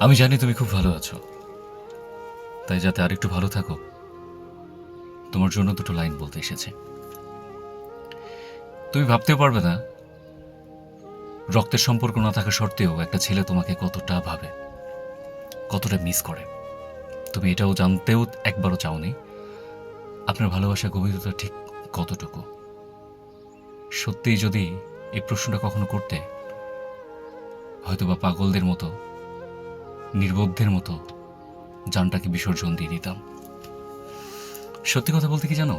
আমি জানি তুমি খুব ভালো আছো, তাই যাতে আরেকটু ভালো থাকো তোমার জন্য দুটো লাইন বলতে এসেছে। তুমি ভাবতেও পারবে না রক্তের সম্পর্ক না থাকা সত্ত্বেও একটা ছেলে তোমাকে কতটা ভাবে, কতটা মিস করে। তুমি এটাও জানতেও একবারও চাওনি আপনার ভালোবাসার গভীরতা ঠিক কতটুকু। সত্যিই যদি এই প্রশ্নটা কখনো করতে, হয়তোবা পাগলদের মতো, নির্বোধের মতো জানটাকে বিসর্জন দিয়ে দিতাম। সত্যি কথা বলতে কি জানো,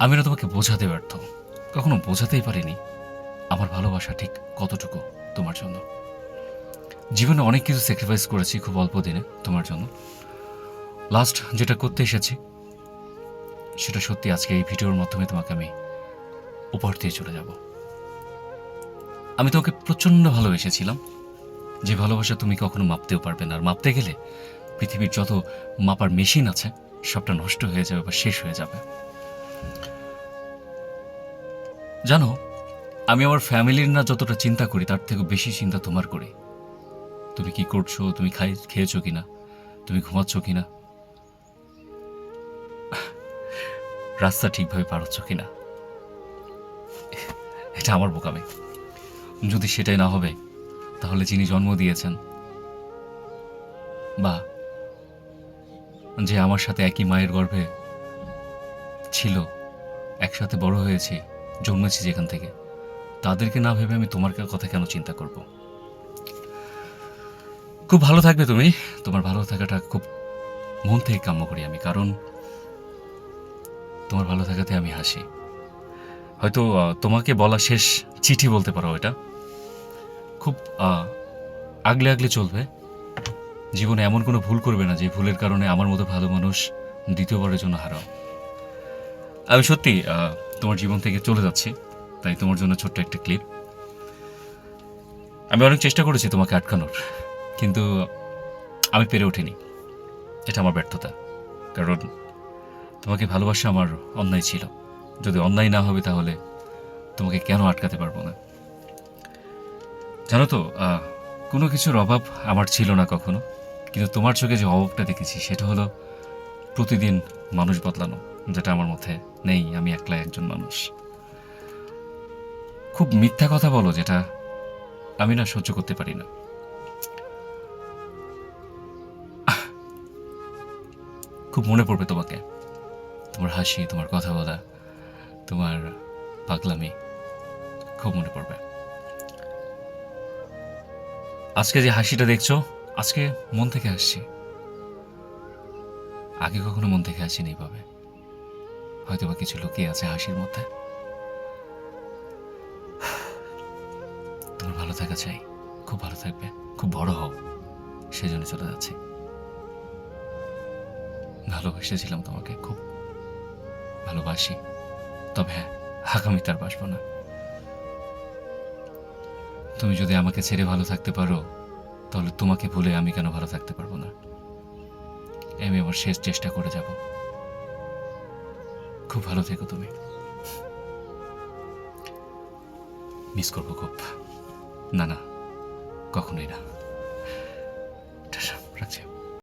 আমি না তোমাকে বোঝাতে ব্যর্থ, কখনো বোঝাতেই পারিনি আমার ভালোবাসা ঠিক কতটুকু তোমার জন্য। জীবনে অনেক কিছু স্যাক্রিফাইস করেছি খুব অল্প দিনে তোমার জন্য। লাস্ট যেটা করতে এসেছি সেটা সত্যি আজকে এই ভিডিওর মাধ্যমে তোমাকে আমি উপহার দিয়ে চলে যাব। আমি তোমাকে প্রচণ্ড ভালোবেসেছিলাম, যে ভালোবাসা তুমি কখনো মাপতেও পারবে না। আর মাপতে গেলে পৃথিবীর যত মাপার মেশিন আছে সবটা নষ্ট হয়ে যাবে বা শেষ হয়ে যাবে। জানো, আমি আমার ফ্যামিলির না যতটা চিন্তা করি তার থেকে বেশি চিন্তা তোমার করি। তুমি কি করছো, তুমি খেয়েছো কিনা, তুমি ঘুমাচ্ছ কিনা, রাস্তা ঠিকভাবে পার হচ্ছ কিনা। এটা আমার বোকামি। যদি সেটাই না হবে তাহলে যিনি জন্ম দিয়েছেন বা যে আমার সাথে একই মায়ের গর্ভে ছিল, একসাথে বড় হয়েছি, জন্মেছি যেখান থেকে, তাদেরকে না ভেবে আমি তোমার কথা কেন চিন্তা করব। খুব ভালো থাকবে তুমি, তোমার ভালো থাকাটা খুব মন থেকে কাম্য করি আমি, কারণ তোমার ভালো থাকাতে আমি হাসি। হয়তো তোমাকে বলা শেষ চিঠি বলতে পারো এটা। খুব আগলে আগলে চলবে, জীবনে এমন কোনো ভুল করবে না যে ভুলের কারণে আমার মতো ভালো মানুষ দ্বিতীয়বারের জন্য হারাও। আমি সত্যি তোমার জীবন থেকে চলে যাচ্ছি, তাই তোমার জন্য ছোট্ট একটা ক্লিপ। আমি অনেক চেষ্টা করেছি তোমাকে আটকানোর, কিন্তু আমি পেরে ওঠিনি। এটা আমার ব্যর্থতা, কারণ তোমাকে ভালোবাসা আমার অন্যায় ছিল। যদি অন্যায় না হবে তাহলে তোমাকে কেন আটকাতে পারবো না। জানো তো, কোনো কিছুর অভাব আমার ছিল না কখনো, কিন্তু তোমার চোখে যে অভাবটা দেখেছি সেটা হলো প্রতিদিন মানুষ বদলানো, যেটা আমার মধ্যে নেই। আমি একলাই একজন মানুষ। খুব মিথ্যা কথা বলো, যেটা আমি না সহ্য করতে পারি না। খুব মনে পড়বে তোমাকে, তোমার হাসি, তোমার কথা বলা, তোমার পাগলামি খুব মনে পড়বে। আজকে যে হাসিটা দেখছো, আজকে মন থেকে হাসছি। আগে কখনো মন থেকে হাসিনি এইভাবে। হয়তো বা কিছু লুকিয়ে আছে হাসির মধ্যে। তোমার ভালো থাকা চাই, খুব ভালো থাকবে, খুব বড় হও, সেজন্য চলে যাচ্ছি। ভালোবেসেছিলাম তোমাকে, খুব ভালোবাসি, তবে হ্যাঁ, আগামীতে আর বাসবো না। তুমি যদি আমাকে ছেড়ে ভালো থাকতে পারো, তাহলে তোমাকে ভুলে আমি কেন ভালো থাকতে পারবো না। আমি আমার শেষ চেষ্টা করে যাব। খুব ভালো থেকো তুমি, মিস করবো খুব। না না, কখনোই না। রাখছি।